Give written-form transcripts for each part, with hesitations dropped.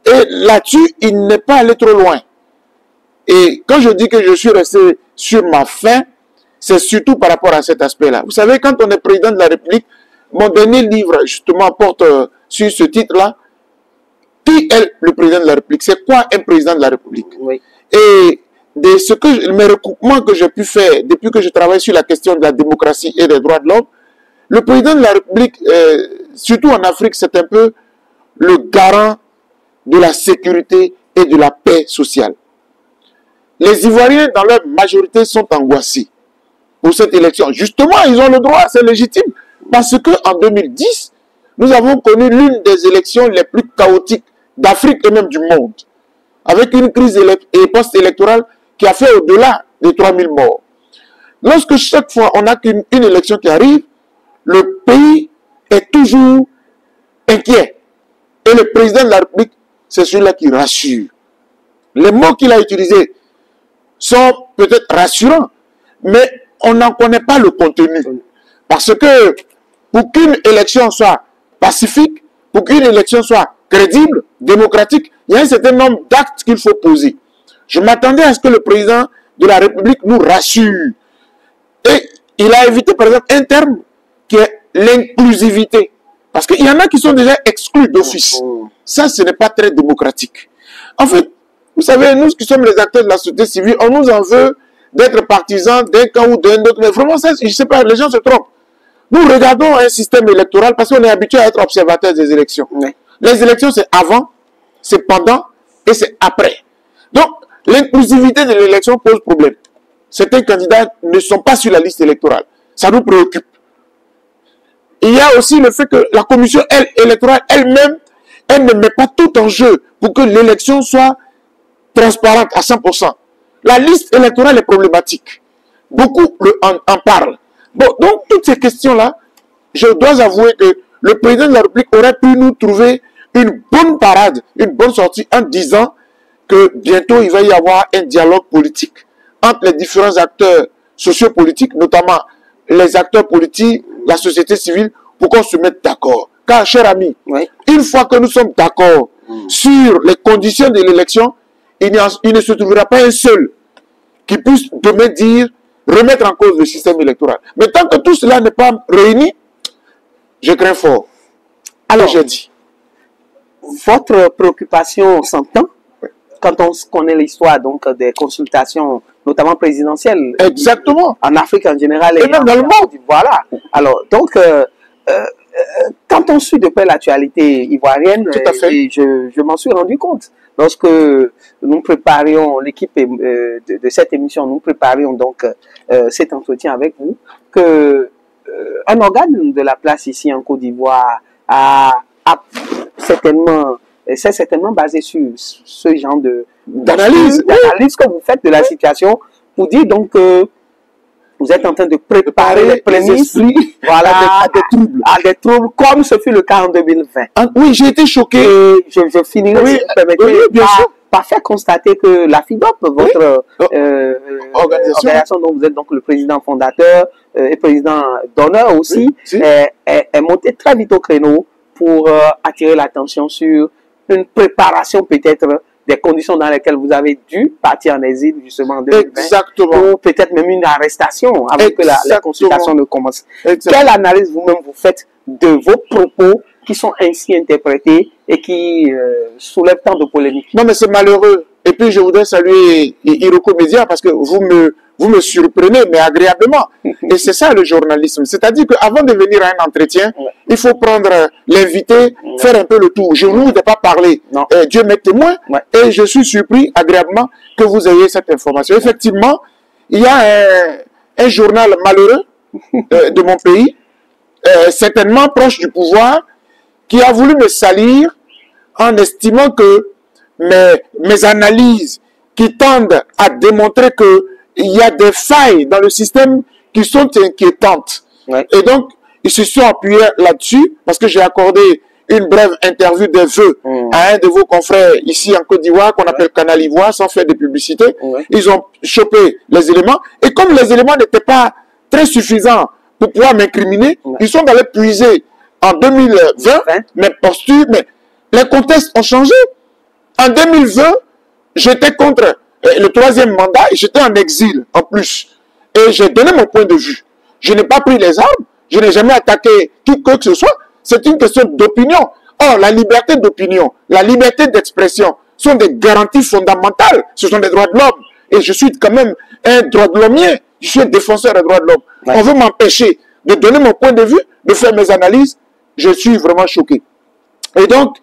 Et là-dessus, il n'est pas allé trop loin. Et quand je dis que je suis resté sur ma faim, c'est surtout par rapport à cet aspect-là. Vous savez, quand on est président de la République, mon dernier livre, justement, porte sur ce titre-là. Qui est le président de la République? C'est quoi un président de la République? Oui. Et mes recoupements que j'ai pu faire depuis que je travaille sur la question de la démocratie et des droits de l'homme, le président de la République, surtout en Afrique, c'est un peu le garant de la sécurité et de la paix sociale. Les Ivoiriens, dans leur majorité, sont angoissés pour cette élection. Justement, ils ont le droit, c'est légitime. Parce qu'en 2010, nous avons connu l'une des élections les plus chaotiques d'Afrique et même du monde. Avec une crise post-électorale qui a fait au-delà des 3000 morts. Lorsque chaque fois on a une élection qui arrive, le pays est toujours inquiet. Et le président de la République, c'est celui-là qui rassure. Les mots qu'il a utilisés sont peut-être rassurants, mais on n'en connaît pas le contenu. Parce que pour qu'une élection soit pacifique, pour qu'une élection soit crédible, démocratique, il y a un certain nombre d'actes qu'il faut poser. Je m'attendais à ce que le président de la République nous rassure. Et il a évité, par exemple, un terme qui est l'inclusivité. Parce qu'il y en a qui sont déjà exclus d'office. Ça, ce n'est pas très démocratique. En fait, vous savez, nous qui sommes les acteurs de la société civile, on nous en veut d'être partisans d'un camp ou d'un autre. Mais vraiment, ça, je ne sais pas, les gens se trompent. Nous regardons un système électoral parce qu'on est habitué à être observateur des élections. Oui. Les élections, c'est avant, c'est pendant et c'est après. Donc, l'inclusivité de l'élection pose problème. Certains candidats ne sont pas sur la liste électorale. Ça nous préoccupe. Il y a aussi le fait que la commission électorale elle-même, elle ne met pas tout en jeu pour que l'élection soit transparente à 100%. La liste électorale est problématique. Beaucoup en parlent. Bon, donc, toutes ces questions-là, je dois avouer que le président de la République aurait pu nous trouver une bonne parade, une bonne sortie en disant que bientôt il va y avoir un dialogue politique entre les différents acteurs sociopolitiques, notamment les acteurs politiques, la société civile, pour qu'on se mette d'accord. Car, cher ami, oui, une fois que nous sommes d'accord sur les conditions de l'élection, il ne se trouvera pas un seul qui puisse demain dire remettre en cause le système électoral. Mais tant que tout cela n'est pas réuni, je crains fort. Alors, j'ai dit. Votre préoccupation s'entend quand on connaît l'histoire donc des consultations, notamment présidentielles. Exactement. En Afrique en général. Et même dans le monde. Voilà. Alors, donc, quand on suit de près l'actualité ivoirienne, tout à fait. Et je m'en suis rendu compte. Lorsque nous préparions, l'équipe de cette émission, nous préparions donc cet entretien avec vous, que un organe de la place ici en Côte d'Ivoire c'est certainement basé sur ce genre d'analyse que vous faites de la situation pour dire donc que vous êtes en train de préparer les prémices voilà, à des troubles comme ce fut le cas en 2020. Ah, oui, j'ai été choqué. Et je finirai par faire constater que la FIDOP, votre organisation dont vous êtes donc le président fondateur et président d'honneur aussi, est montée très vite au créneau pour attirer l'attention sur une préparation peut-être des conditions dans lesquelles vous avez dû partir en exil justement en 2020. Exactement. Ou peut-être même une arrestation avant que la consultation ne commence. Exactement. Quelle analyse vous-même vous faites de vos propos qui sont ainsi interprétés et qui soulèvent tant de polémiques? Non mais c'est malheureux. Et puis je voudrais saluer Iroko Média parce que vous me surprenez, mais agréablement. Et c'est ça le journalisme. C'est-à-dire qu'avant de venir à un entretien, il faut prendre l'invité, faire un peu le tour. Je ne vous ai pas parlé. Dieu m'est témoin. Et je suis surpris agréablement que vous ayez cette information. Effectivement, il y a un journal malheureux de mon pays, certainement proche du pouvoir, qui a voulu me salir en estimant que mes analyses qui tendent à démontrer qu'il y a des failles dans le système qui sont inquiétantes. Et donc, ils se sont appuyés là-dessus parce que j'ai accordé une brève interview de vœux à un de vos confrères ici en Côte d'Ivoire qu'on appelle Canal Ivoire sans faire de publicité. Ils ont chopé les éléments et comme les éléments n'étaient pas très suffisants pour pouvoir m'incriminer, ils sont allés puiser en 2020 mes postures, mais les contextes ont changé. En 2020, j'étais contre le 3e mandat et j'étais en exil en plus. Et j'ai donné mon point de vue. Je n'ai pas pris les armes, je n'ai jamais attaqué qui que ce soit. C'est une question d'opinion. Or, la liberté d'opinion, la liberté d'expression sont des garanties fondamentales. Ce sont des droits de l'homme. Et je suis quand même un droit de l'hommien. Je suis un défenseur des droits de l'homme. Ouais. On veut m'empêcher de donner mon point de vue, de faire mes analyses. Je suis vraiment choqué. Et donc,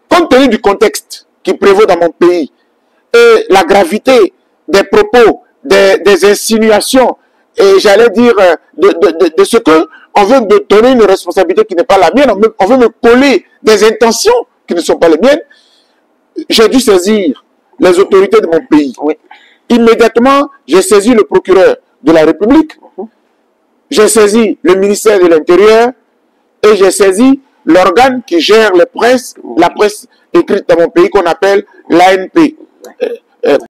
compte tenu du contexte qui prévaut dans mon pays et la gravité des propos, des insinuations, et j'allais dire de ce que on veut me donner une responsabilité qui n'est pas la mienne, on veut me coller des intentions qui ne sont pas les miennes, j'ai dû saisir les autorités de mon pays. Oui. Immédiatement, j'ai saisi le procureur de la République, j'ai saisi le ministère de l'Intérieur et j'ai saisi l'organe qui gère la presse écrite dans mon pays qu'on appelle l'ANP.